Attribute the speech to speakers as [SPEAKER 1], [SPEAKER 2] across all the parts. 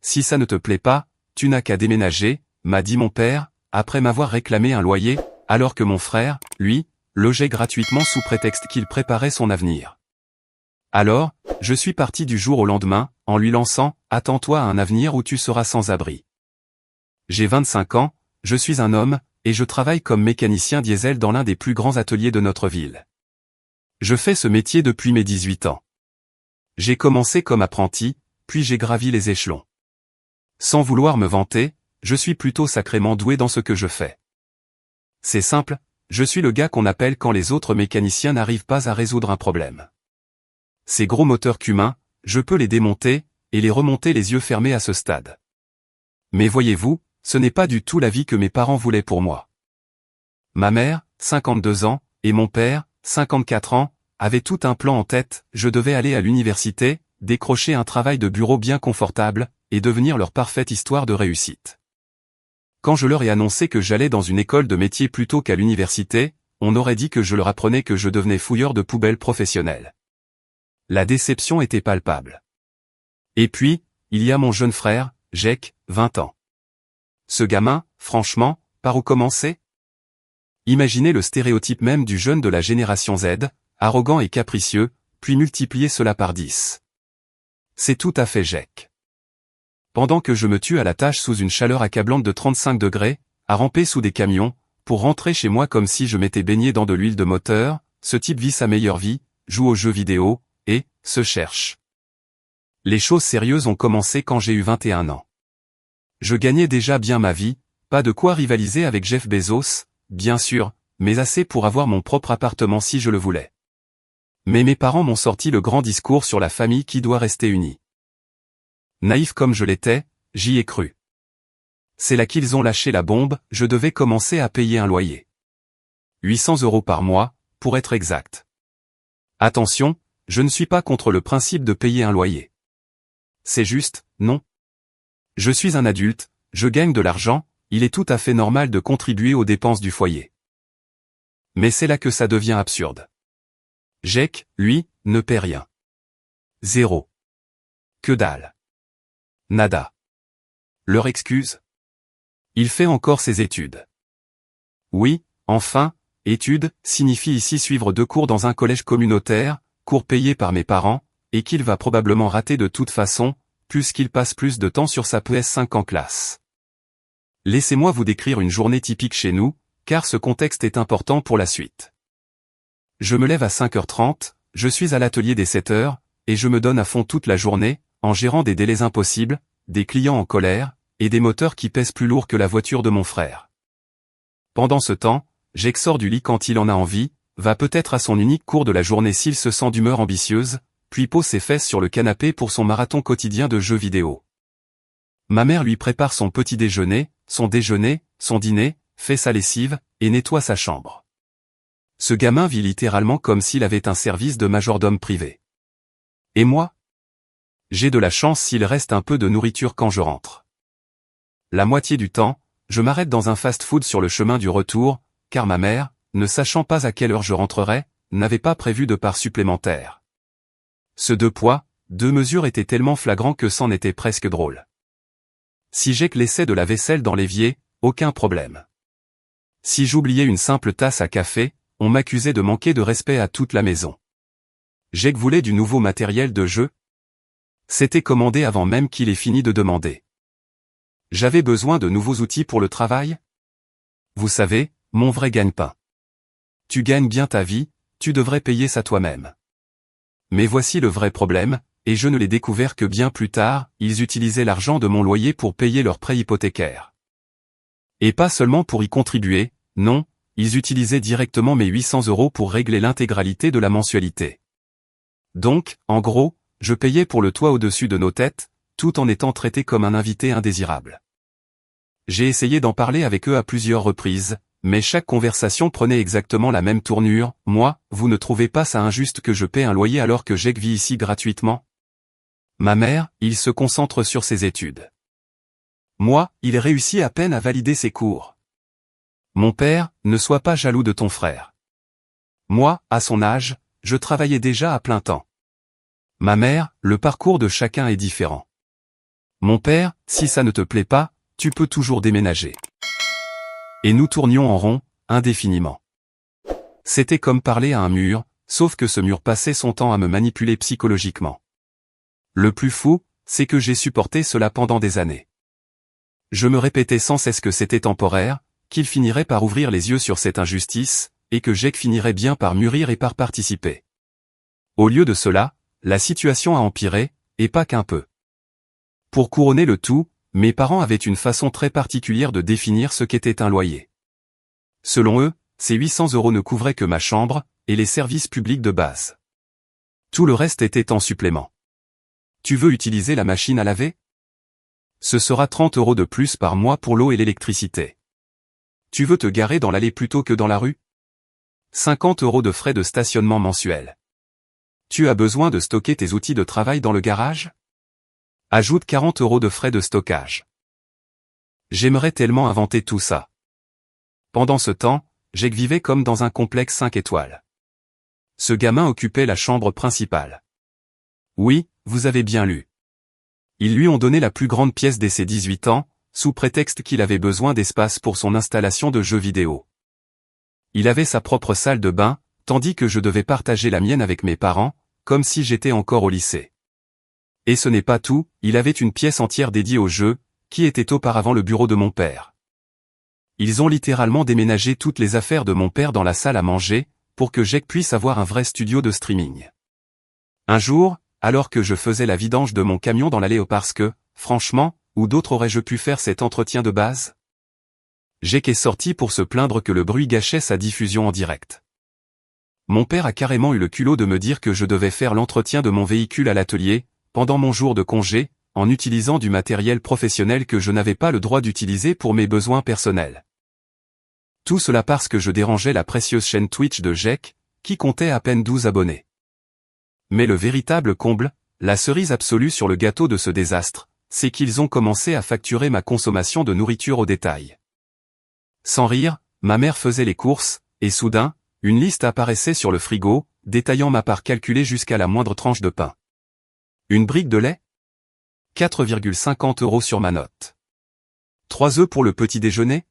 [SPEAKER 1] si ça ne te plaît pas, tu n'as qu'à déménager, m'a dit mon père, après m'avoir réclamé un loyer, alors que mon frère, lui, logeait gratuitement sous prétexte qu'il préparait son avenir. Alors, je suis parti du jour au lendemain, en lui lançant « Attends-toi à un avenir où tu seras sans abri ». J'ai 25 ans, je suis un homme, et je travaille comme mécanicien diesel dans l'un des plus grands ateliers de notre ville. Je fais ce métier depuis mes 18 ans. J'ai commencé comme apprenti, puis j'ai gravi les échelons. Sans vouloir me vanter, je suis plutôt sacrément doué dans ce que je fais. C'est simple, je suis le gars qu'on appelle quand les autres mécaniciens n'arrivent pas à résoudre un problème. Ces gros moteurs cumains, je peux les démonter, et les remonter les yeux fermés à ce stade. Mais voyez-vous, ce n'est pas du tout la vie que mes parents voulaient pour moi. Ma mère, 52 ans, et mon père, 54 ans, avaient tout un plan en tête, je devais aller à l'université, décrocher un travail de bureau bien confortable, et devenir leur parfaite histoire de réussite. Quand je leur ai annoncé que j'allais dans une école de métier plutôt qu'à l'université, on aurait dit que je leur apprenais que je devenais fouilleur de poubelles professionnel. La déception était palpable. Et puis, il y a mon jeune frère, Jake, 20 ans. Ce gamin, franchement, par où commencer? Imaginez le stéréotype même du jeune de la génération Z, arrogant et capricieux, puis multipliez cela par 10. C'est tout à fait Jake. Pendant que je me tue à la tâche sous une chaleur accablante de 35 degrés, à ramper sous des camions, pour rentrer chez moi comme si je m'étais baigné dans de l'huile de moteur, ce type vit sa meilleure vie, joue aux jeux vidéo, et se cherche. Les choses sérieuses ont commencé quand j'ai eu 21 ans. Je gagnais déjà bien ma vie, pas de quoi rivaliser avec Jeff Bezos, bien sûr, mais assez pour avoir mon propre appartement si je le voulais. Mais mes parents m'ont sorti le grand discours sur la famille qui doit rester unie. Naïf comme je l'étais, j'y ai cru. C'est là qu'ils ont lâché la bombe, je devais commencer à payer un loyer. 800 € par mois, pour être exact. Attention, je ne suis pas contre le principe de payer un loyer. C'est juste, non. Je suis un adulte, je gagne de l'argent, il est tout à fait normal de contribuer aux dépenses du foyer. Mais c'est là que ça devient absurde. Jake, lui, ne paie rien. Zéro. Que dalle. Nada. Leur excuse? Il fait encore ses études. Oui, enfin, études, signifie ici suivre 2 cours dans un collège communautaire, cours payés par mes parents, et qu'il va probablement rater de toute façon, puisqu'il passe plus de temps sur sa PS5 en classe. Laissez-moi vous décrire une journée typique chez nous, car ce contexte est important pour la suite. Je me lève à 5h30, je suis à l'atelier dès 7h, et je me donne à fond toute la journée, en gérant des délais impossibles, des clients en colère, et des moteurs qui pèsent plus lourd que la voiture de mon frère. Pendant ce temps, Jake sort du lit quand il en a envie, va peut-être à son unique cours de la journée s'il se sent d'humeur ambitieuse, puis pose ses fesses sur le canapé pour son marathon quotidien de jeux vidéo. Ma mère lui prépare son petit déjeuner, son dîner, fait sa lessive, et nettoie sa chambre. Ce gamin vit littéralement comme s'il avait un service de majordome privé. Et moi? J'ai de la chance s'il reste un peu de nourriture quand je rentre. La moitié du temps, je m'arrête dans un fast-food sur le chemin du retour, car ma mère, ne sachant pas à quelle heure je rentrerai, n'avait pas prévu de part supplémentaire. Ce 2 poids, 2 mesures était tellement flagrant que c'en était presque drôle. Si Jake laissait de la vaisselle dans l'évier, aucun problème. Si j'oubliais une simple tasse à café, on m'accusait de manquer de respect à toute la maison. Jake voulait du nouveau matériel de jeu. C'était commandé avant même qu'il ait fini de demander. J'avais besoin de nouveaux outils pour le travail? Vous savez, mon vrai gagne-pain. Tu gagnes bien ta vie, tu devrais payer ça toi-même. Mais voici le vrai problème, et je ne l'ai découvert que bien plus tard, ils utilisaient l'argent de mon loyer pour payer leur prêt hypothécaire. Et pas seulement pour y contribuer, non, ils utilisaient directement mes 800 € pour régler l'intégralité de la mensualité. Donc, en gros, je payais pour le toit au-dessus de nos têtes, tout en étant traité comme un invité indésirable. J'ai essayé d'en parler avec eux à plusieurs reprises, mais chaque conversation prenait exactement la même tournure. Moi, vous ne trouvez pas ça injuste que je paie un loyer alors que Jake vit ici gratuitement? Ma mère, il se concentre sur ses études. Moi, il réussit à peine à valider ses cours. Mon père, ne sois pas jaloux de ton frère. Moi, à son âge, je travaillais déjà à plein temps. Ma mère, le parcours de chacun est différent. Mon père, si ça ne te plaît pas, tu peux toujours déménager. Et nous tournions en rond, indéfiniment. C'était comme parler à un mur, sauf que ce mur passait son temps à me manipuler psychologiquement. Le plus fou, c'est que j'ai supporté cela pendant des années. Je me répétais sans cesse que c'était temporaire, qu'il finirait par ouvrir les yeux sur cette injustice, et que Jake finirait bien par mûrir et par participer. Au lieu de cela, la situation a empiré, et pas qu'un peu. Pour couronner le tout, mes parents avaient une façon très particulière de définir ce qu'était un loyer. Selon eux, ces 800 € ne couvraient que ma chambre, et les services publics de base. Tout le reste était en supplément. Tu veux utiliser la machine à laver? Ce sera 30 € de plus par mois pour l'eau et l'électricité. Tu veux te garer dans l'allée plutôt que dans la rue? 50 € de frais de stationnement mensuels. Tu as besoin de stocker tes outils de travail dans le garage? Ajoute 40 € de frais de stockage. J'aimerais tellement inventer tout ça. Pendant ce temps, Jake vivait comme dans un complexe 5 étoiles. Ce gamin occupait la chambre principale. Oui, vous avez bien lu. Ils lui ont donné la plus grande pièce dès ses 18 ans, sous prétexte qu'il avait besoin d'espace pour son installation de jeux vidéo. Il avait sa propre salle de bain, tandis que je devais partager la mienne avec mes parents, comme si j'étais encore au lycée. Et ce n'est pas tout, il avait une pièce entière dédiée aux jeux, qui était auparavant le bureau de mon père. Ils ont littéralement déménagé toutes les affaires de mon père dans la salle à manger, pour que Jake puisse avoir un vrai studio de streaming. Un jour, alors que je faisais la vidange de mon camion dans l'allée parce que, franchement, où d'autre aurais-je pu faire cet entretien de base? Jake est sorti pour se plaindre que le bruit gâchait sa diffusion en direct. Mon père a carrément eu le culot de me dire que je devais faire l'entretien de mon véhicule à l'atelier, pendant mon jour de congé, en utilisant du matériel professionnel que je n'avais pas le droit d'utiliser pour mes besoins personnels. Tout cela parce que je dérangeais la précieuse chaîne Twitch de Jake, qui comptait à peine 12 abonnés. Mais le véritable comble, la cerise absolue sur le gâteau de ce désastre, c'est qu'ils ont commencé à facturer ma consommation de nourriture au détail. Sans rire, ma mère faisait les courses, et soudain, une liste apparaissait sur le frigo, détaillant ma part calculée jusqu'à la moindre tranche de pain. Une brique de lait? 4,50 € sur ma note. 3 œufs pour le petit déjeuner?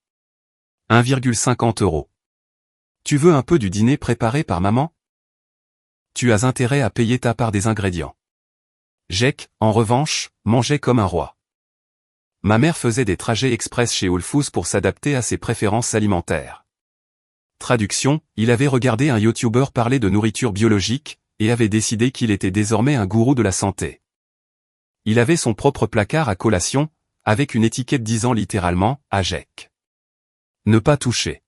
[SPEAKER 1] 1,50 €. Tu veux un peu du dîner préparé par maman? Tu as intérêt à payer ta part des ingrédients. Jake, en revanche, mangeait comme un roi. Ma mère faisait des trajets express chez Whole Foods pour s'adapter à ses préférences alimentaires. Traduction, il avait regardé un YouTuber parler de nourriture biologique, et avait décidé qu'il était désormais un gourou de la santé. Il avait son propre placard à collation, avec une étiquette disant littéralement « à Jake ». Ne pas toucher.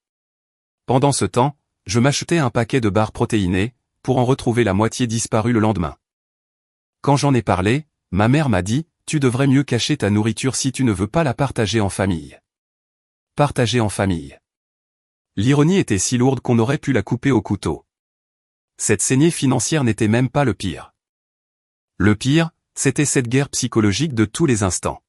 [SPEAKER 1] Pendant ce temps, je m'achetais un paquet de barres protéinées, pour en retrouver la moitié disparue le lendemain. Quand j'en ai parlé, ma mère m'a dit « Tu devrais mieux cacher ta nourriture si tu ne veux pas la partager en famille. » Partager en famille. L'ironie était si lourde qu'on aurait pu la couper au couteau. Cette saignée financière n'était même pas le pire. Le pire, c'était cette guerre psychologique de tous les instants.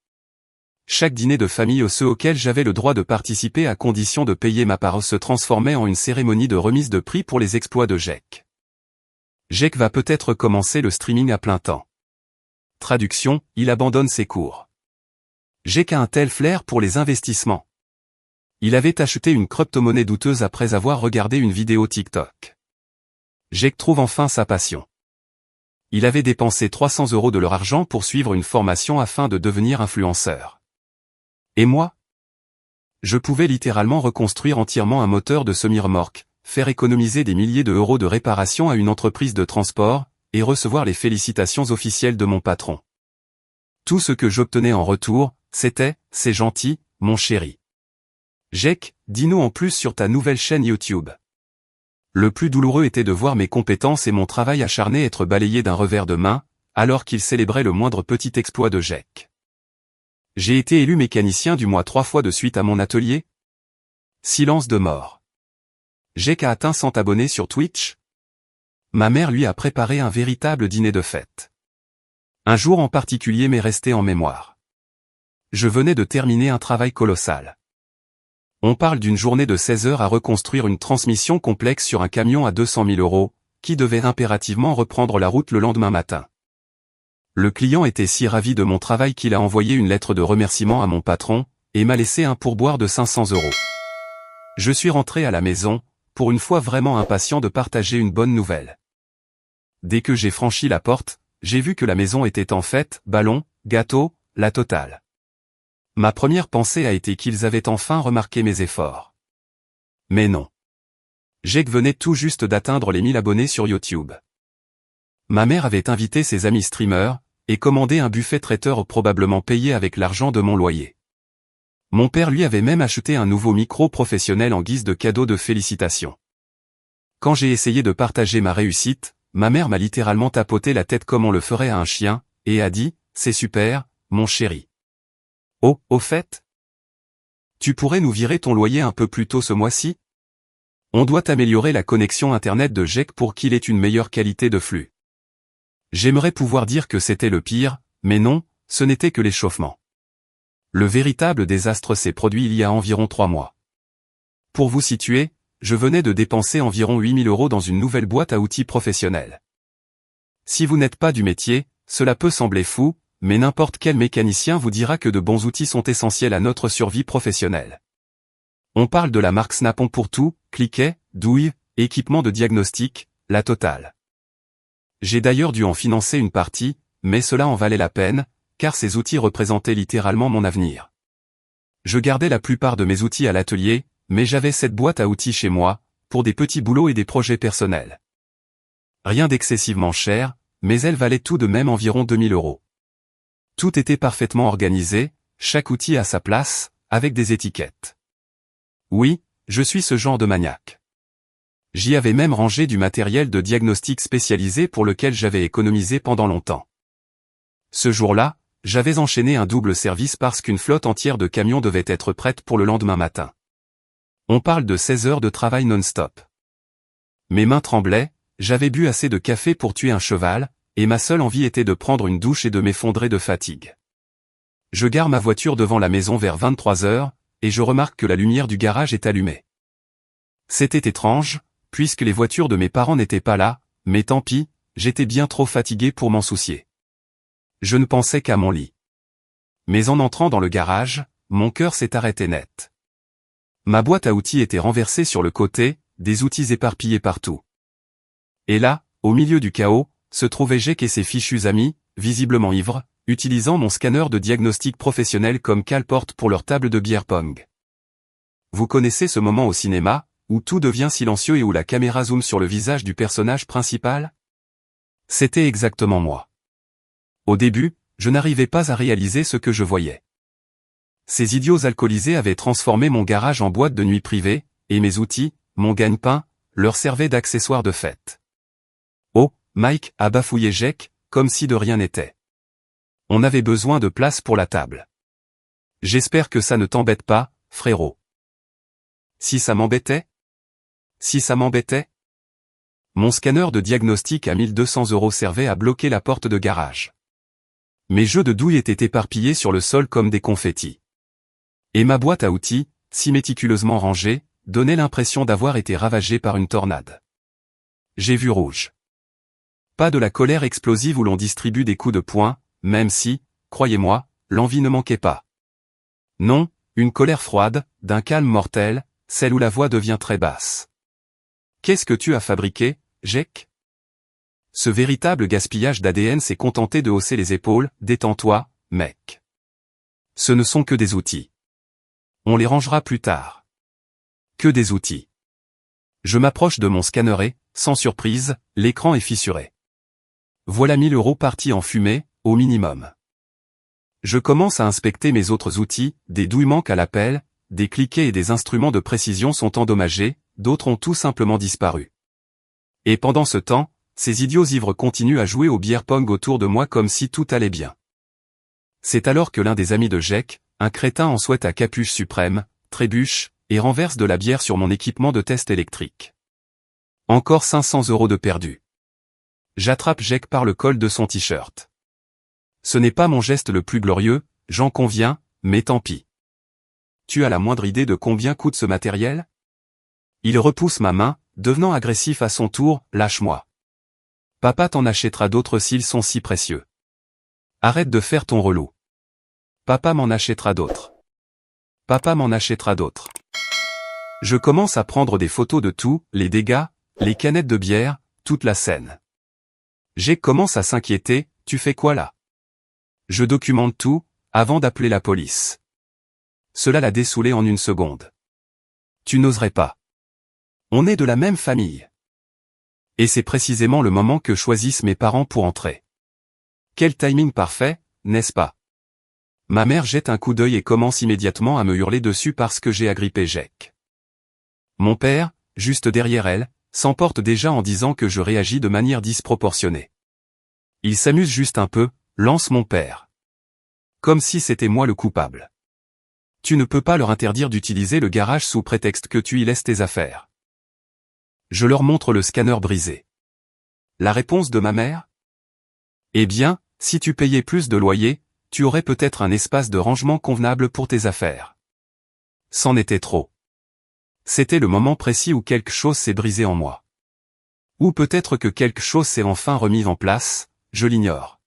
[SPEAKER 1] Chaque dîner de famille ceux auxquels j'avais le droit de participer à condition de payer ma part se transformait en une cérémonie de remise de prix pour les exploits de Jake. Jake va peut-être commencer le streaming à plein temps. Traduction, il abandonne ses cours. Jake a un tel flair pour les investissements. Il avait acheté une crypto-monnaie douteuse après avoir regardé une vidéo TikTok. Jake trouve enfin sa passion. Il avait dépensé 300 € de leur argent pour suivre une formation afin de devenir influenceur. Et moi? Je pouvais littéralement reconstruire entièrement un moteur de semi-remorque, faire économiser des milliers d'euros de réparation à une entreprise de transport, et recevoir les félicitations officielles de mon patron. Tout ce que j'obtenais en retour, c'était « c'est gentil, mon chéri ». Jake, dis-nous en plus sur ta nouvelle chaîne YouTube. Le plus douloureux était de voir mes compétences et mon travail acharné être balayés d'un revers de main, alors qu'il célébrait le moindre petit exploit de Jake. J'ai été élu mécanicien du mois 3 fois de suite à mon atelier. Silence de mort. Jake a atteint 100 abonnés sur Twitch. Ma mère lui a préparé un véritable dîner de fête. Un jour en particulier m'est resté en mémoire. Je venais de terminer un travail colossal. On parle d'une journée de 16 heures à reconstruire une transmission complexe sur un camion à 200 000 €, qui devait impérativement reprendre la route le lendemain matin. Le client était si ravi de mon travail qu'il a envoyé une lettre de remerciement à mon patron, et m'a laissé un pourboire de 500 €. Je suis rentré à la maison, pour une fois vraiment impatient de partager une bonne nouvelle. Dès que j'ai franchi la porte, j'ai vu que la maison était en fête, ballon, gâteau, la totale. Ma première pensée a été qu'ils avaient enfin remarqué mes efforts. Mais non. Jake venait tout juste d'atteindre les 1000 abonnés sur YouTube. Ma mère avait invité ses amis streamers, et commandé un buffet traiteur probablement payé avec l'argent de mon loyer. Mon père lui avait même acheté un nouveau micro professionnel en guise de cadeau de félicitations. Quand j'ai essayé de partager ma réussite, ma mère m'a littéralement tapoté la tête comme on le ferait à un chien, et a dit « C'est super, mon chéri. Oh, au fait, tu pourrais nous virer ton loyer un peu plus tôt ce mois-ci? On doit améliorer la connexion internet de Jake pour qu'il ait une meilleure qualité de flux. » J'aimerais pouvoir dire que c'était le pire, mais non, ce n'était que l'échauffement. Le véritable désastre s'est produit il y a environ 3 mois. Pour vous situer, je venais de dépenser environ 8 000 € dans une nouvelle boîte à outils professionnelle. Si vous n'êtes pas du métier, cela peut sembler fou, mais n'importe quel mécanicien vous dira que de bons outils sont essentiels à notre survie professionnelle. On parle de la marque Snap-on pour tout, cliquet, douille, équipement de diagnostic, la totale. J'ai d'ailleurs dû en financer une partie, mais cela en valait la peine, car ces outils représentaient littéralement mon avenir. Je gardais la plupart de mes outils à l'atelier, mais j'avais cette boîte à outils chez moi, pour des petits boulots et des projets personnels. Rien d'excessivement cher, mais elle valait tout de même environ 2 000 €. Tout était parfaitement organisé, chaque outil à sa place, avec des étiquettes. Oui, je suis ce genre de maniaque. J'y avais même rangé du matériel de diagnostic spécialisé pour lequel j'avais économisé pendant longtemps. Ce jour-là, j'avais enchaîné un double service parce qu'une flotte entière de camions devait être prête pour le lendemain matin. On parle de 16 heures de travail non-stop. Mes mains tremblaient, j'avais bu assez de café pour tuer un cheval, et ma seule envie était de prendre une douche et de m'effondrer de fatigue. Je gare ma voiture devant la maison vers 23 heures, et je remarque que la lumière du garage est allumée. C'était étrange, puisque les voitures de mes parents n'étaient pas là, mais tant pis, j'étais bien trop fatigué pour m'en soucier. Je ne pensais qu'à mon lit. Mais en entrant dans le garage, mon cœur s'est arrêté net. Ma boîte à outils était renversée sur le côté, des outils éparpillés partout. Et là, au milieu du chaos, se trouvaient Jake et ses fichus amis, visiblement ivres, utilisant mon scanner de diagnostic professionnel comme cale-porte pour leur table de beer pong. Vous connaissez ce moment au cinéma, où tout devient silencieux et où la caméra zoome sur le visage du personnage principal? C'était exactement moi. Au début, je n'arrivais pas à réaliser ce que je voyais. Ces idiots alcoolisés avaient transformé mon garage en boîte de nuit privée, et mes outils, mon gagne-pain, leur servaient d'accessoires de fête. Oh, Mike, a bafouillé Jake, comme si de rien n'était. On avait besoin de place pour la table. J'espère que ça ne t'embête pas, frérot. Si ça m'embêtait? Si ça m'embêtait? Mon scanner de diagnostic à 1 200 € servait à bloquer la porte de garage. Mes jeux de douille étaient éparpillés sur le sol comme des confettis. Et ma boîte à outils, si méticuleusement rangée, donnait l'impression d'avoir été ravagée par une tornade. J'ai vu rouge. Pas de la colère explosive où l'on distribue des coups de poing, même si, croyez-moi, l'envie ne manquait pas. Non, une colère froide, d'un calme mortel, celle où la voix devient très basse. Qu'est-ce que tu as fabriqué, Jake? Ce véritable gaspillage d'ADN s'est contenté de hausser les épaules, détends-toi, mec. Ce ne sont que des outils. On les rangera plus tard. Que des outils. Je m'approche de mon scanner et, sans surprise, l'écran est fissuré. Voilà 1 000 € partis en fumée, au minimum. Je commence à inspecter mes autres outils, des douilles manquent à l'appel, des cliquets et des instruments de précision sont endommagés, d'autres ont tout simplement disparu. Et pendant ce temps, ces idiots ivres continuent à jouer au beer pong autour de moi comme si tout allait bien. C'est alors que l'un des amis de Jake, un crétin en sweat à capuche suprême, trébuche, et renverse de la bière sur mon équipement de test électrique. Encore 500 € de perdu. J'attrape Jake par le col de son t-shirt. Ce n'est pas mon geste le plus glorieux, j'en conviens, mais tant pis. Tu as la moindre idée de combien coûte ce matériel? Il repousse ma main, devenant agressif à son tour, lâche-moi. Papa t'en achètera d'autres s'ils sont si précieux. Arrête de faire ton relou. Papa m'en achètera d'autres. Papa m'en achètera d'autres. Je commence à prendre des photos de tout, les dégâts, les canettes de bière, toute la scène. Jake commence à s'inquiéter, tu fais quoi là? Je documente tout, avant d'appeler la police. Cela l'a dessoulé en une seconde. Tu n'oserais pas. On est de la même famille. Et c'est précisément le moment que choisissent mes parents pour entrer. Quel timing parfait, n'est-ce pas? Ma mère jette un coup d'œil et commence immédiatement à me hurler dessus parce que j'ai agrippé Jake. Mon père, juste derrière elle, s'emporte déjà en disant que je réagis de manière disproportionnée. Il s'amuse juste un peu, lance mon père. Comme si c'était moi le coupable. Tu ne peux pas leur interdire d'utiliser le garage sous prétexte que tu y laisses tes affaires. Je leur montre le scanner brisé. La réponse de ma mère? Eh bien, si tu payais plus de loyer, tu aurais peut-être un espace de rangement convenable pour tes affaires. C'en était trop. C'était le moment précis où quelque chose s'est brisé en moi. Ou peut-être que quelque chose s'est enfin remis en place, je l'ignore.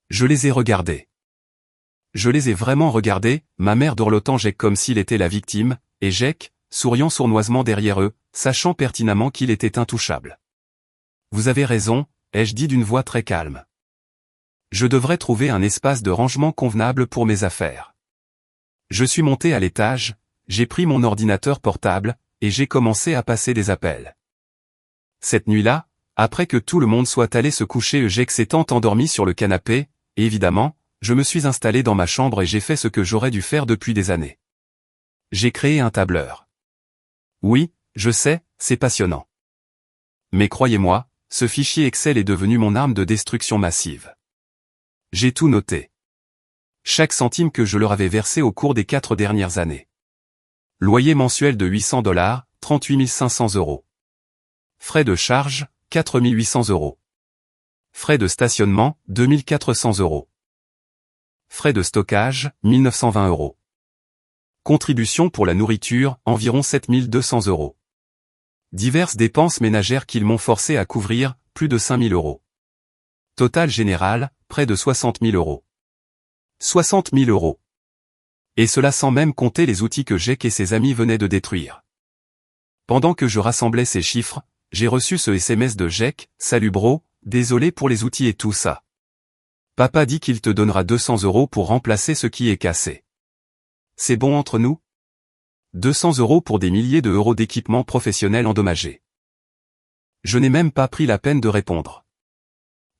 [SPEAKER 1] Je les ai regardés. Je les ai vraiment regardés, ma mère dorlotant Jake comme s'il était la victime, et Jake, souriant sournoisement derrière eux, sachant pertinemment qu'il était intouchable. Vous avez raison, ai-je dit d'une voix très calme. Je devrais trouver un espace de rangement convenable pour mes affaires. Je suis monté à l'étage, j'ai pris mon ordinateur portable, et j'ai commencé à passer des appels. Cette nuit-là, après que tout le monde soit allé se coucher, Jake s'étant endormi sur le canapé, et évidemment, je me suis installé dans ma chambre et j'ai fait ce que j'aurais dû faire depuis des années. J'ai créé un tableur. Oui, je sais, c'est passionnant. Mais croyez-moi, ce fichier Excel est devenu mon arme de destruction massive. J'ai tout noté. Chaque centime que je leur avais versé au cours des 4 dernières années. Loyer mensuel de $800, 38 500 €. Frais de charge, 4 800 €. Frais de stationnement, 2 400 €. Frais de stockage, 1 920 €. Contribution pour la nourriture, environ 7 200 €. Diverses dépenses ménagères qu'ils m'ont forcé à couvrir, plus de 5 000 €. Total général, près de 60 000 €. 60 000 €. Et cela sans même compter les outils que Jake et ses amis venaient de détruire. Pendant que je rassemblais ces chiffres, j'ai reçu ce SMS de Jake, « Salut bro, désolé pour les outils et tout ça. Papa dit qu'il te donnera 200 € pour remplacer ce qui est cassé. C'est bon entre nous? 200 € pour des milliers de euros d'équipement professionnel endommagé. » Je n'ai même pas pris la peine de répondre.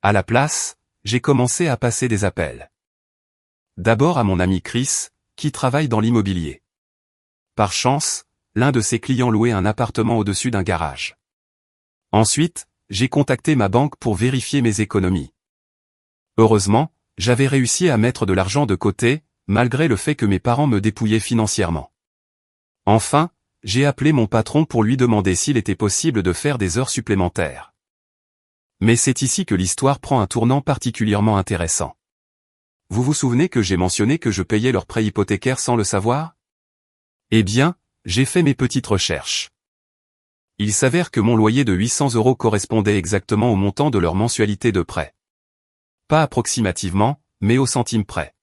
[SPEAKER 1] À la place, j'ai commencé à passer des appels. D'abord à mon ami Chris, qui travaille dans l'immobilier. Par chance, l'un de ses clients louait un appartement au-dessus d'un garage. Ensuite, j'ai contacté ma banque pour vérifier mes économies. Heureusement, j'avais réussi à mettre de l'argent de côté, malgré le fait que mes parents me dépouillaient financièrement. Enfin, j'ai appelé mon patron pour lui demander s'il était possible de faire des heures supplémentaires. Mais c'est ici que l'histoire prend un tournant particulièrement intéressant. Vous vous souvenez que j'ai mentionné que je payais leur prêt hypothécaire sans le savoir? Eh bien, j'ai fait mes petites recherches. Il s'avère que mon loyer de 800 € correspondait exactement au montant de leur mensualité de prêt. Pas approximativement, mais au centime près.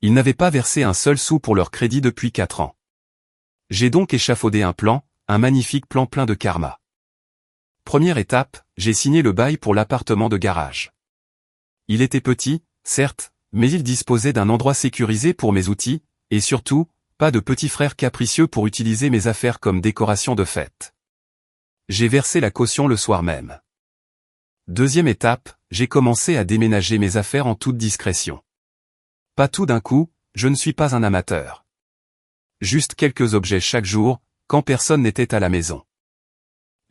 [SPEAKER 1] Ils n'avaient pas versé un seul sou pour leur crédit depuis 4 ans. J'ai donc échafaudé un plan, un magnifique plan plein de karma. Première étape, j'ai signé le bail pour l'appartement de garage. Il était petit, certes, mais il disposait d'un endroit sécurisé pour mes outils, et surtout, pas de petit frère capricieux pour utiliser mes affaires comme décoration de fête. J'ai versé la caution le soir même. Deuxième étape, j'ai commencé à déménager mes affaires en toute discrétion. Pas tout d'un coup, je ne suis pas un amateur. Juste quelques objets chaque jour, quand personne n'était à la maison.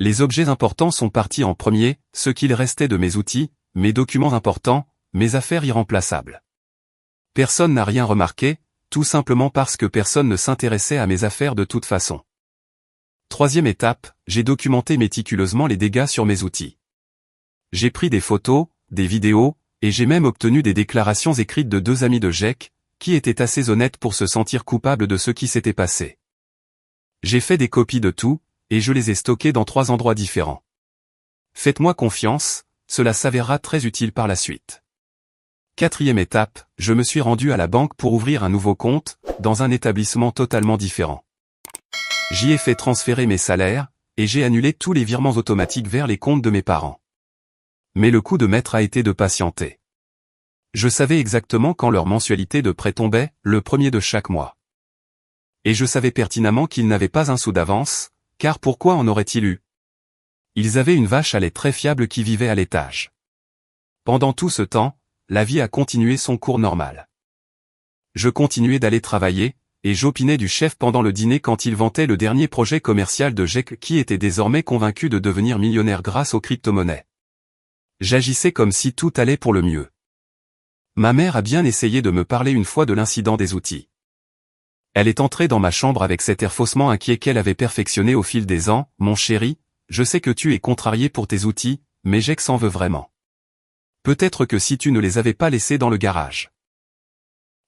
[SPEAKER 1] Les objets importants sont partis en premier, ce qu'il restait de mes outils, mes documents importants, mes affaires irremplaçables. Personne n'a rien remarqué, tout simplement parce que personne ne s'intéressait à mes affaires de toute façon. Troisième étape, j'ai documenté méticuleusement les dégâts sur mes outils. J'ai pris des photos, des vidéos, et j'ai même obtenu des déclarations écrites de 2 amis de Jake, qui étaient assez honnêtes pour se sentir coupables de ce qui s'était passé. J'ai fait des copies de tout, et je les ai stockées dans 3 endroits différents. Faites-moi confiance, cela s'avérera très utile par la suite. 4e étape, je me suis rendu à la banque pour ouvrir un nouveau compte, dans un établissement totalement différent. J'y ai fait transférer mes salaires, et j'ai annulé tous les virements automatiques vers les comptes de mes parents. Mais le coup de maître a été de patienter. Je savais exactement quand leur mensualité de prêt tombait, le 1er de chaque mois. Et je savais pertinemment qu'ils n'avaient pas un sou d'avance, car pourquoi en aurait-il eu? Ils avaient une vache à lait très fiable qui vivait à l'étage. Pendant tout ce temps, la vie a continué son cours normal. Je continuais d'aller travailler, et j'opinais du chef pendant le dîner quand il vantait le dernier projet commercial de Jack qui était désormais convaincu de devenir millionnaire grâce aux crypto-monnaies. J'agissais comme si tout allait pour le mieux. Ma mère a bien essayé de me parler une fois de l'incident des outils. Elle est entrée dans ma chambre avec cet air faussement inquiet qu'elle avait perfectionné au fil des ans. « Mon chéri, je sais que tu es contrarié pour tes outils, mais Jack s'en veut vraiment. Peut-être que si tu ne les avais pas laissés dans le garage. »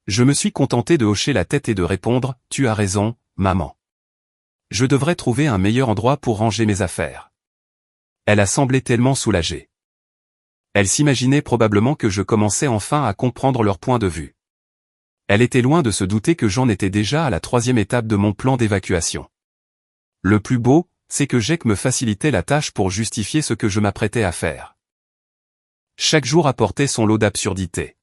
[SPEAKER 1] Je me suis contenté de hocher la tête et de répondre « Tu as raison, maman. Je devrais trouver un meilleur endroit pour ranger mes affaires. » Elle a semblé tellement soulagée. Elle s'imaginait probablement que je commençais enfin à comprendre leur point de vue. Elle était loin de se douter que j'en étais déjà à la 3e étape de mon plan d'évacuation. Le plus beau, c'est que Jack me facilitait la tâche pour justifier ce que je m'apprêtais à faire. Chaque jour apportait son lot d'absurdités.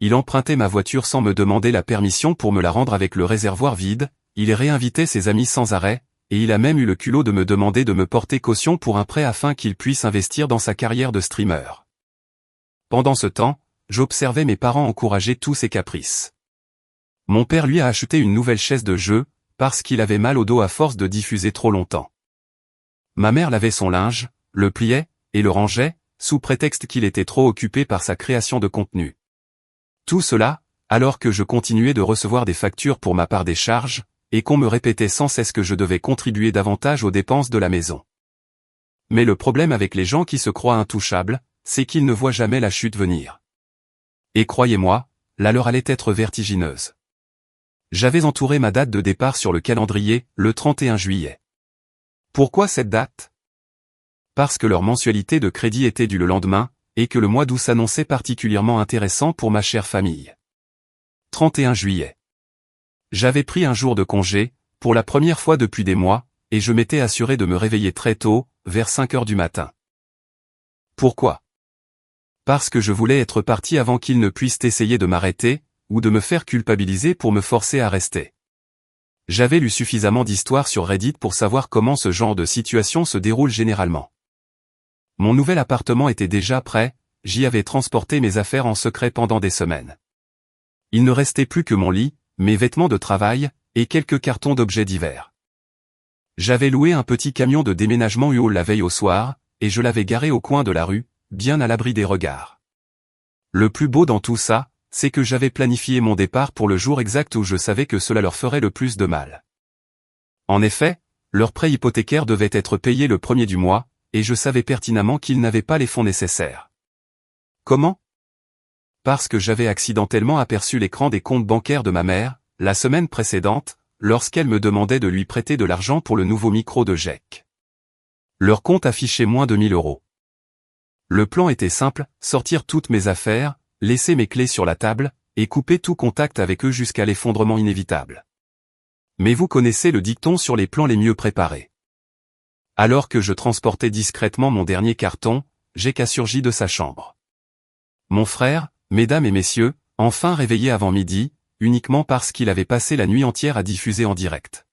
[SPEAKER 1] Il empruntait ma voiture sans me demander la permission pour me la rendre avec le réservoir vide, il réinvitait ses amis sans arrêt, et il a même eu le culot de me demander de me porter caution pour un prêt afin qu'il puisse investir dans sa carrière de streamer. Pendant ce temps, j'observais mes parents encourager tous ses caprices. Mon père lui a acheté une nouvelle chaise de jeu, parce qu'il avait mal au dos à force de diffuser trop longtemps. Ma mère lavait son linge, le pliait, et le rangeait, sous prétexte qu'il était trop occupé par sa création de contenu. Tout cela, alors que je continuais de recevoir des factures pour ma part des charges, et qu'on me répétait sans cesse que je devais contribuer davantage aux dépenses de la maison. Mais le problème avec les gens qui se croient intouchables, c'est qu'ils ne voient jamais la chute venir. Et croyez-moi, la leur allait être vertigineuse. J'avais entouré ma date de départ sur le calendrier, le 31 juillet. Pourquoi cette date? Parce que leur mensualité de crédit était due le lendemain, et que le mois d'août s'annonçait particulièrement intéressant pour ma chère famille. 31 juillet. J'avais pris un jour de congé, pour la première fois depuis des mois, et je m'étais assuré de me réveiller très tôt, vers 5 heures du matin. Pourquoi? Parce que je voulais être parti avant qu'ils ne puissent essayer de m'arrêter, ou de me faire culpabiliser pour me forcer à rester. J'avais lu suffisamment d'histoires sur Reddit pour savoir comment ce genre de situation se déroule généralement. Mon nouvel appartement était déjà prêt, j'y avais transporté mes affaires en secret pendant des semaines. Il ne restait plus que mon lit, mes vêtements de travail, et quelques cartons d'objets divers. J'avais loué un petit camion de déménagement UO la veille au soir, et je l'avais garé au coin de la rue, bien à l'abri des regards. Le plus beau dans tout ça, c'est que j'avais planifié mon départ pour le jour exact où je savais que cela leur ferait le plus de mal. En effet, leur prêt hypothécaire devait être payé le 1er du mois, et je savais pertinemment qu'ils n'avaient pas les fonds nécessaires. Comment? Parce que j'avais accidentellement aperçu l'écran des comptes bancaires de ma mère, la semaine précédente, lorsqu'elle me demandait de lui prêter de l'argent pour le nouveau micro de Jack. Leur compte affichait moins de 1000 €. Le plan était simple, sortir toutes mes affaires, laisser mes clés sur la table, et couper tout contact avec eux jusqu'à l'effondrement inévitable. Mais vous connaissez le dicton sur les plans les mieux préparés. Alors que je transportais discrètement mon dernier carton, Jack a surgi de sa chambre. Mon frère, mesdames et messieurs, enfin réveillé avant midi, uniquement parce qu'il avait passé la nuit entière à diffuser en direct.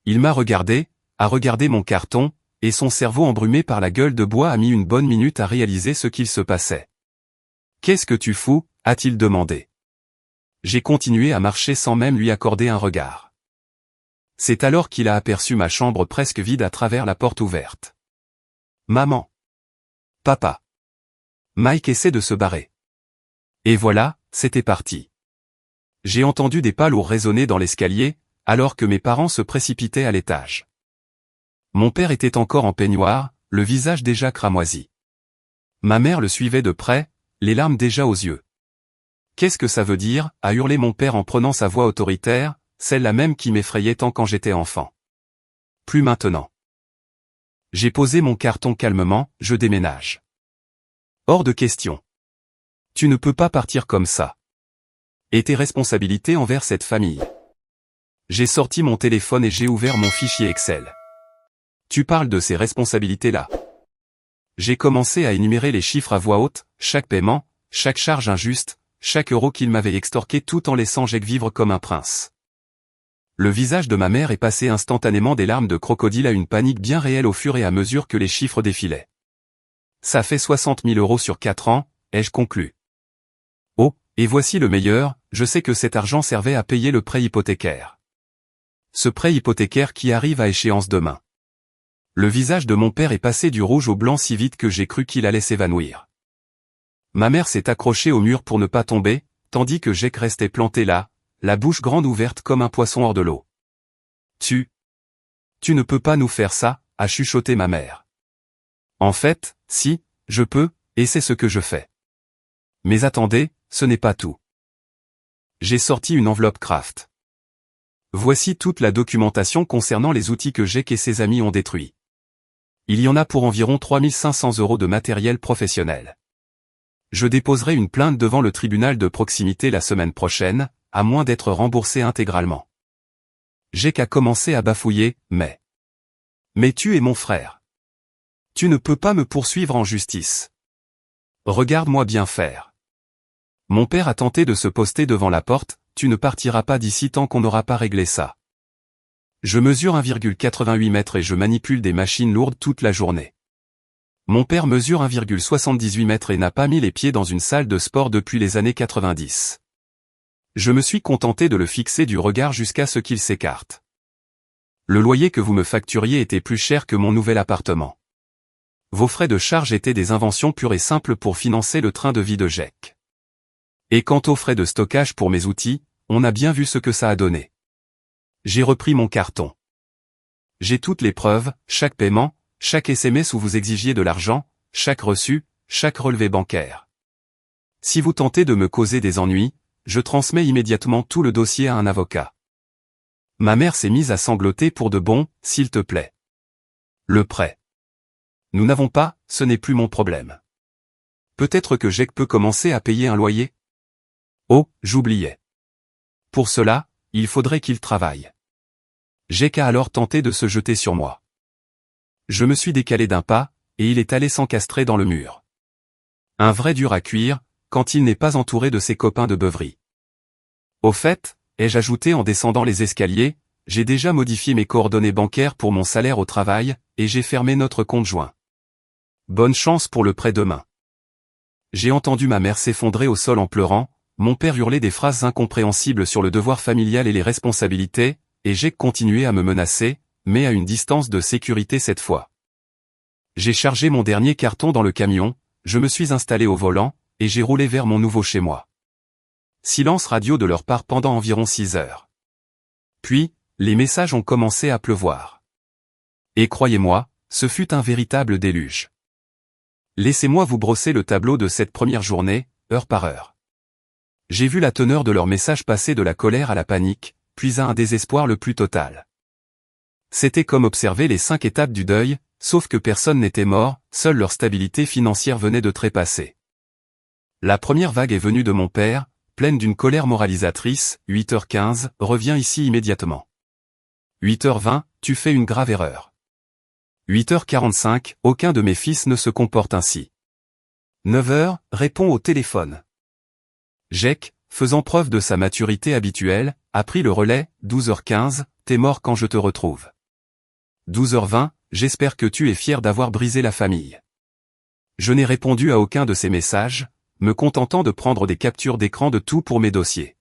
[SPEAKER 1] Il m'a regardé, a regardé mon carton, et son cerveau embrumé par la gueule de bois a mis une bonne minute à réaliser ce qu'il se passait. « Qu'est-ce que tu fous ?» a-t-il demandé. J'ai continué à marcher sans même lui accorder un regard. C'est alors qu'il a aperçu ma chambre presque vide à travers la porte ouverte. « Maman. Papa. » Mike essaie de se barrer. Et voilà, c'était parti. J'ai entendu des pas lourds résonner dans l'escalier, alors que mes parents se précipitaient à l'étage. Mon père était encore en peignoir, le visage déjà cramoisi. Ma mère le suivait de près, les larmes déjà aux yeux. « Qu'est-ce que ça veut dire ?» a hurlé mon père en prenant sa voix autoritaire, celle-là même qui m'effrayait tant quand j'étais enfant. « Plus maintenant. » J'ai posé mon carton calmement, je déménage. Hors de question. Tu ne peux pas partir comme ça. Et tes responsabilités envers cette famille. J'ai sorti mon téléphone et j'ai ouvert mon fichier Excel. Tu parles de ces responsabilités-là. J'ai commencé à énumérer les chiffres à voix haute, chaque paiement, chaque charge injuste, chaque euro qu'il m'avait extorqué tout en laissant Jake vivre comme un prince. Le visage de ma mère est passé instantanément des larmes de crocodile à une panique bien réelle au fur et à mesure que les chiffres défilaient. Ça fait 60 000 euros sur 4 ans, ai-je conclu. Oh, et voici le meilleur, je sais que cet argent servait à payer le prêt hypothécaire. Ce prêt hypothécaire qui arrive à échéance demain. Le visage de mon père est passé du rouge au blanc si vite que j'ai cru qu'il allait s'évanouir. Ma mère s'est accrochée au mur pour ne pas tomber, tandis que Jake restait planté là, la bouche grande ouverte comme un poisson hors de l'eau. Tu ne peux pas nous faire ça, a chuchoté ma mère. En fait, si, je peux, et c'est ce que je fais. Mais attendez, ce n'est pas tout. J'ai sorti une enveloppe Kraft. Voici toute la documentation concernant les outils que Jake et ses amis ont détruits. Il y en a pour environ 3 500 euros de matériel professionnel. Je déposerai une plainte devant le tribunal de proximité la semaine prochaine, à moins d'être remboursé intégralement. Jake a commencé à bafouiller, mais tu es mon frère. Tu ne peux pas me poursuivre en justice. Regarde-moi bien faire. Mon père a tenté de se poster devant la porte, tu ne partiras pas d'ici tant qu'on n'aura pas réglé ça. Je mesure 1,88 mètres et je manipule des machines lourdes toute la journée. Mon père mesure 1,78 mètres et n'a pas mis les pieds dans une salle de sport depuis les années 90. Je me suis contenté de le fixer du regard jusqu'à ce qu'il s'écarte. Le loyer que vous me facturiez était plus cher que mon nouvel appartement. Vos frais de charge étaient des inventions pures et simples pour financer le train de vie de Jake. Et quant aux frais de stockage pour mes outils, on a bien vu ce que ça a donné. J'ai repris mon carton. J'ai toutes les preuves, chaque paiement, chaque SMS où vous exigiez de l'argent, chaque reçu, chaque relevé bancaire. Si vous tentez de me causer des ennuis, je transmets immédiatement tout le dossier à un avocat. Ma mère s'est mise à sangloter pour de bon, s'il te plaît. Le prêt. Nous n'avons pas, ce n'est plus mon problème. Peut-être que Jake peut commencer à payer un loyer? Oh, j'oubliais. Pour cela, il faudrait qu'il travaille. Jake a alors tenté de se jeter sur moi. Je me suis décalé d'un pas, et il est allé s'encastrer dans le mur. Un vrai dur à cuire, quand il n'est pas entouré de ses copains de beuverie. Au fait, ai-je ajouté en descendant les escaliers, j'ai déjà modifié mes coordonnées bancaires pour mon salaire au travail, et j'ai fermé notre compte joint. Bonne chance pour le prêt demain. J'ai entendu ma mère s'effondrer au sol en pleurant, mon père hurler des phrases incompréhensibles sur le devoir familial et les responsabilités, et j'ai continué à me menacer, mais à une distance de sécurité cette fois. J'ai chargé mon dernier carton dans le camion, je me suis installé au volant, et j'ai roulé vers mon nouveau chez moi. Silence radio de leur part pendant environ 6 heures. Puis, les messages ont commencé à pleuvoir. Et croyez-moi, ce fut un véritable déluge. Laissez-moi vous brosser le tableau de cette première journée, heure par heure. J'ai vu la teneur de leurs messages passer de la colère à la panique, puis à un désespoir le plus total. C'était comme observer les 5 étapes du deuil, sauf que personne n'était mort, seule leur stabilité financière venait de trépasser. La première vague est venue de mon père, pleine d'une colère moralisatrice, 8h15, reviens ici immédiatement. 8h20, tu fais une grave erreur. 8h45, aucun de mes fils ne se comporte ainsi. 9h, réponds au téléphone. Jake, faisant preuve de sa maturité habituelle, a pris le relais, 12h15, t'es mort quand je te retrouve. 12h20, j'espère que tu es fier d'avoir brisé la famille. Je n'ai répondu à aucun de ces messages, me contentant de prendre des captures d'écran de tout pour mes dossiers.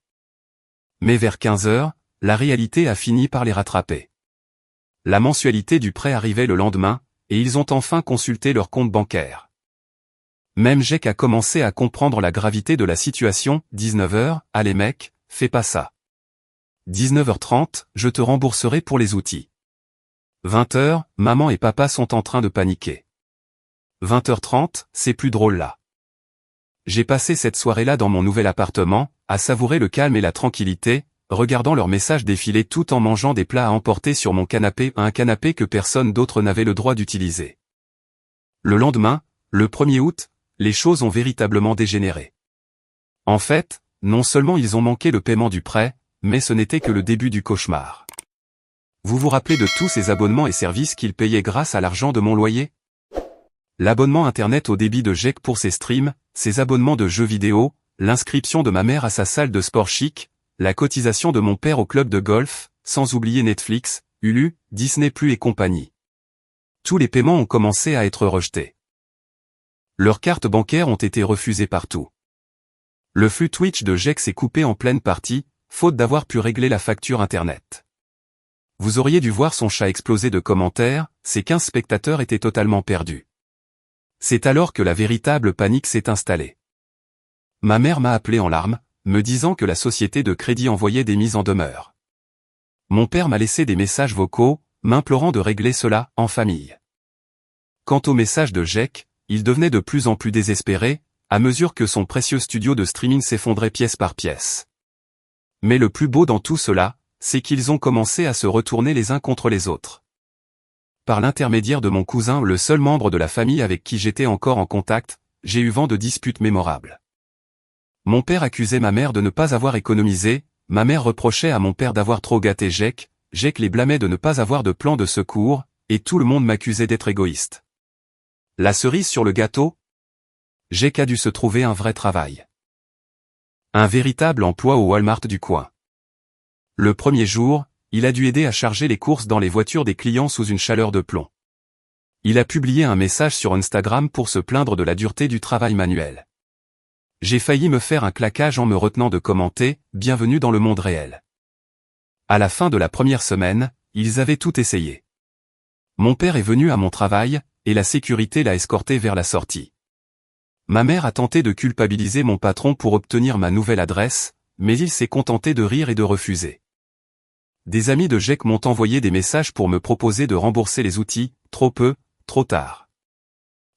[SPEAKER 1] Mais vers 15h, la réalité a fini par les rattraper. La mensualité du prêt arrivait le lendemain, et ils ont enfin consulté leur compte bancaire. Même Jake a commencé à comprendre la gravité de la situation, 19h, allez mec, fais pas ça. 19h30, je te rembourserai pour les outils. 20h, maman et papa sont en train de paniquer. 20h30, c'est plus drôle là. J'ai passé cette soirée-là dans mon nouvel appartement, à savourer le calme et la tranquillité, regardant leurs messages défiler tout en mangeant des plats à emporter sur mon canapé, un canapé que personne d'autre n'avait le droit d'utiliser. Le lendemain, le 1er août, les choses ont véritablement dégénéré. En fait, non seulement ils ont manqué le paiement du prêt, mais ce n'était que le début du cauchemar. Vous vous rappelez de tous ces abonnements et services qu'ils payaient grâce à l'argent de mon loyer? L'abonnement internet au débit de GEC pour ses streams, ses abonnements de jeux vidéo, l'inscription de ma mère à sa salle de sport chic, la cotisation de mon père au club de golf, sans oublier Netflix, Hulu, Disney+ et compagnie. Tous les paiements ont commencé à être rejetés. Leurs cartes bancaires ont été refusées partout. Le flux Twitch de GEC s'est coupé en pleine partie, faute d'avoir pu régler la facture internet. Vous auriez dû voir son chat exploser de commentaires, ses 15 spectateurs étaient totalement perdus. C'est alors que la véritable panique s'est installée. Ma mère m'a appelé en larmes, me disant que la société de crédit envoyait des mises en demeure. Mon père m'a laissé des messages vocaux, m'implorant de régler cela en famille. Quant aux messages de GEC, il devenait de plus en plus désespéré, à mesure que son précieux studio de streaming s'effondrait pièce par pièce. Mais le plus beau dans tout cela, c'est qu'ils ont commencé à se retourner les uns contre les autres. Par l'intermédiaire de mon cousin, le seul membre de la famille avec qui j'étais encore en contact, j'ai eu vent de disputes mémorables. Mon père accusait ma mère de ne pas avoir économisé, ma mère reprochait à mon père d'avoir trop gâté GEC, GEC les blâmait de ne pas avoir de plan de secours, et tout le monde m'accusait d'être égoïste. La cerise sur le gâteau? GEC a dû se trouver un vrai travail. Un véritable emploi au Walmart du coin. Le premier jour, il a dû aider à charger les courses dans les voitures des clients sous une chaleur de plomb. Il a publié un message sur Instagram pour se plaindre de la dureté du travail manuel. J'ai failli me faire un claquage en me retenant de commenter « Bienvenue dans le monde réel ». À la fin de la première semaine, ils avaient tout essayé. Mon père est venu à mon travail, et la sécurité l'a escorté vers la sortie. Ma mère a tenté de culpabiliser mon patron pour obtenir ma nouvelle adresse, mais il s'est contenté de rire et de refuser. Des amis de GEC m'ont envoyé des messages pour me proposer de rembourser les outils, trop peu, trop tard.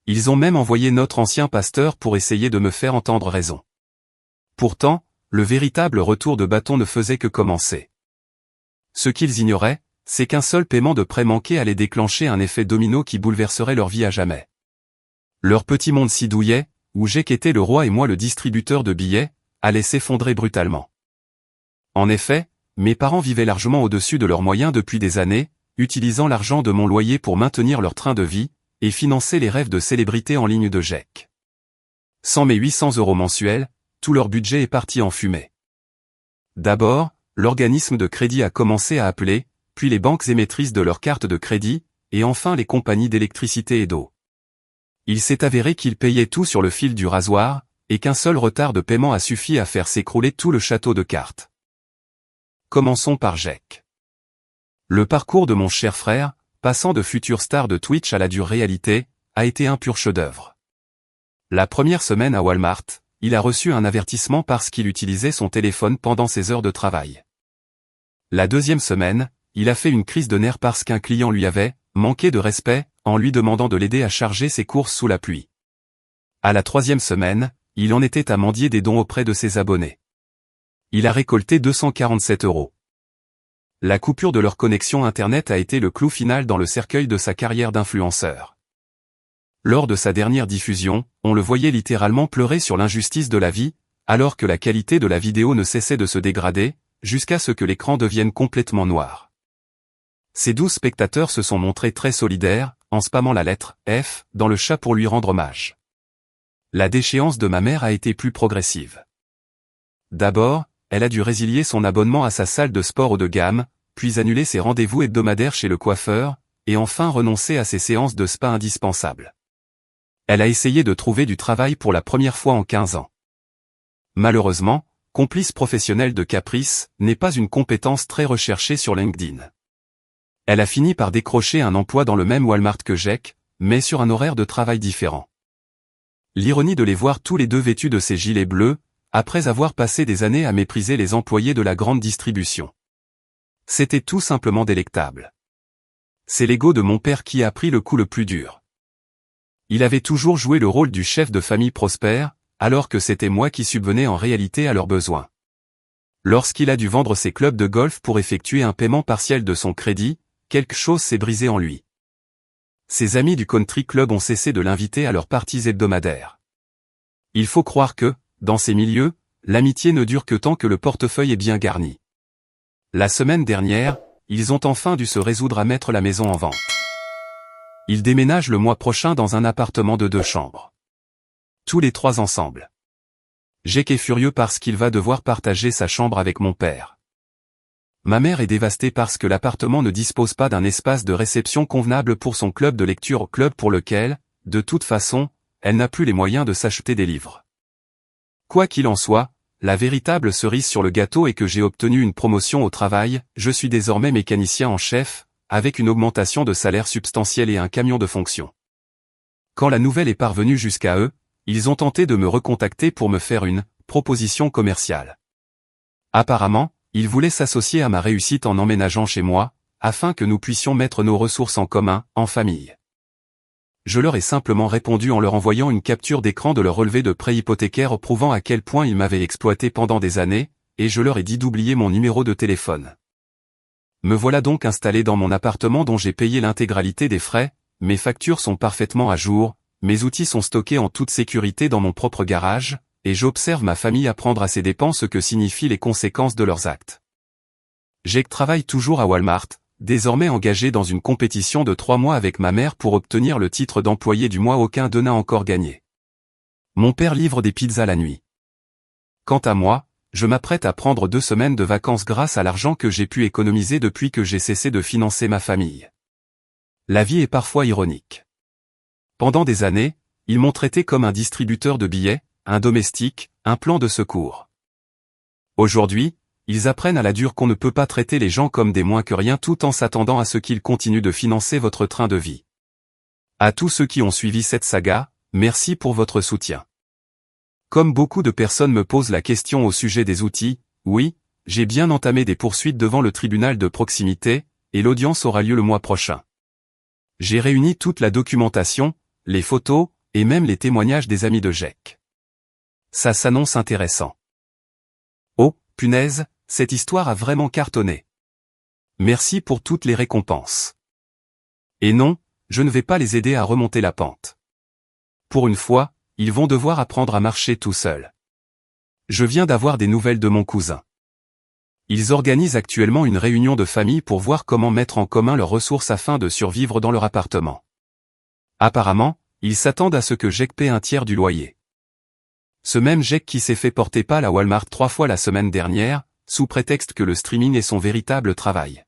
[SPEAKER 1] Ils ont même envoyé notre ancien pasteur pour essayer de me faire entendre raison. Pourtant, le véritable retour de bâton ne faisait que commencer. Ce qu'ils ignoraient, c'est qu'un seul paiement de prêt manqué allait déclencher un effet domino qui bouleverserait leur vie à jamais. Leur petit monde s'y douillait, où GEC était le roi et moi le distributeur de billets, allait s'effondrer brutalement. En effet, mes parents vivaient largement au-dessus de leurs moyens depuis des années, utilisant l'argent de mon loyer pour maintenir leur train de vie, et financer les rêves de célébrités en ligne de GEC. Sans mes 800 € mensuels, tout leur budget est parti en fumée. D'abord, l'organisme de crédit a commencé à appeler, puis les banques émettrices de leurs cartes de crédit, et enfin les compagnies d'électricité et d'eau. Il s'est avéré qu'ils payaient tout sur le fil du rasoir, et qu'un seul retard de paiement a suffi à faire s'écrouler tout le château de cartes. Commençons par GEC. Le parcours de mon cher frère, passant de future star de Twitch à la dure réalité, a été un pur chef-d'œuvre. La première semaine à Walmart, il a reçu un avertissement parce qu'il utilisait son téléphone pendant ses heures de travail. La deuxième semaine, il a fait une crise de nerfs parce qu'un client lui avait manqué de respect en lui demandant de l'aider à charger ses courses sous la pluie. À la troisième semaine, il en était à mendier des dons auprès de ses abonnés. Il a récolté 247 €. La coupure de leur connexion Internet a été le clou final dans le cercueil de sa carrière d'influenceur. Lors de sa dernière diffusion, on le voyait littéralement pleurer sur l'injustice de la vie, alors que la qualité de la vidéo ne cessait de se dégrader, jusqu'à ce que l'écran devienne complètement noir. Ses 12 spectateurs se sont montrés très solidaires, en spammant la lettre F dans le chat pour lui rendre hommage. La déchéance de ma mère a été plus progressive. D'abord, elle a dû résilier son abonnement à sa salle de sport haut de gamme, puis annuler ses rendez-vous hebdomadaires chez le coiffeur, et enfin renoncer à ses séances de spa indispensables. Elle a essayé de trouver du travail pour la première fois en 15 ans. Malheureusement, complice professionnel de caprice n'est pas une compétence très recherchée sur LinkedIn. Elle a fini par décrocher un emploi dans le même Walmart que GEC, mais sur un horaire de travail différent. L'ironie de les voir tous les deux vêtus de ces gilets bleus, après avoir passé des années à mépriser les employés de la grande distribution. C'était tout simplement délectable. C'est l'ego de mon père qui a pris le coup le plus dur. Il avait toujours joué le rôle du chef de famille prospère, alors que c'était moi qui subvenais en réalité à leurs besoins. Lorsqu'il a dû vendre ses clubs de golf pour effectuer un paiement partiel de son crédit, quelque chose s'est brisé en lui. Ses amis du country club ont cessé de l'inviter à leurs parties hebdomadaires. Il faut croire que, dans ces milieux, l'amitié ne dure que tant que le portefeuille est bien garni. La semaine dernière, ils ont enfin dû se résoudre à mettre la maison en vente. Ils déménagent le mois prochain dans un appartement de 2 chambres. Tous les 3 ensemble. Jake est furieux parce qu'il va devoir partager sa chambre avec mon père. Ma mère est dévastée parce que l'appartement ne dispose pas d'un espace de réception convenable pour son club de lecture, club pour lequel, de toute façon, elle n'a plus les moyens de s'acheter des livres. Quoi qu'il en soit, la véritable cerise sur le gâteau est que j'ai obtenu une promotion au travail, je suis désormais mécanicien en chef, avec une augmentation de salaire substantielle et un camion de fonction. Quand la nouvelle est parvenue jusqu'à eux, ils ont tenté de me recontacter pour me faire une proposition commerciale. Apparemment, ils voulaient s'associer à ma réussite en emménageant chez moi, afin que nous puissions mettre nos ressources en commun, en famille. Je leur ai simplement répondu en leur envoyant une capture d'écran de leur relevé de prêt hypothécaire prouvant à quel point ils m'avaient exploité pendant des années, et je leur ai dit d'oublier mon numéro de téléphone. Me voilà donc installé dans mon appartement dont j'ai payé l'intégralité des frais, mes factures sont parfaitement à jour, mes outils sont stockés en toute sécurité dans mon propre garage, et j'observe ma famille apprendre à ses dépens ce que signifient les conséquences de leurs actes. Jake travaille toujours à Walmart, désormais engagé dans une compétition de 3 mois avec ma mère pour obtenir le titre d'employé du mois, aucun d'eux n'a encore gagné. Mon père livre des pizzas la nuit. Quant à moi, je m'apprête à prendre 2 semaines de vacances grâce à l'argent que j'ai pu économiser depuis que j'ai cessé de financer ma famille. La vie est parfois ironique. Pendant des années, ils m'ont traité comme un distributeur de billets, un domestique, un plan de secours. Aujourd'hui, ils apprennent à la dure qu'on ne peut pas traiter les gens comme des moins que rien tout en s'attendant à ce qu'ils continuent de financer votre train de vie. À tous ceux qui ont suivi cette saga, merci pour votre soutien. Comme beaucoup de personnes me posent la question au sujet des outils, oui, j'ai bien entamé des poursuites devant le tribunal de proximité, et l'audience aura lieu le mois prochain. J'ai réuni toute la documentation, les photos, et même les témoignages des amis de Jake. Ça s'annonce intéressant. Oh, punaise, cette histoire a vraiment cartonné. Merci pour toutes les récompenses. Et non, je ne vais pas les aider à remonter la pente. Pour une fois, ils vont devoir apprendre à marcher tout seuls. Je viens d'avoir des nouvelles de mon cousin. Ils organisent actuellement une réunion de famille pour voir comment mettre en commun leurs ressources afin de survivre dans leur appartement. Apparemment, ils s'attendent à ce que Jake paie un tiers du loyer. Ce même Jake qui s'est fait porter pâle à Walmart 3 fois la semaine dernière, sous prétexte que le streaming est son véritable travail.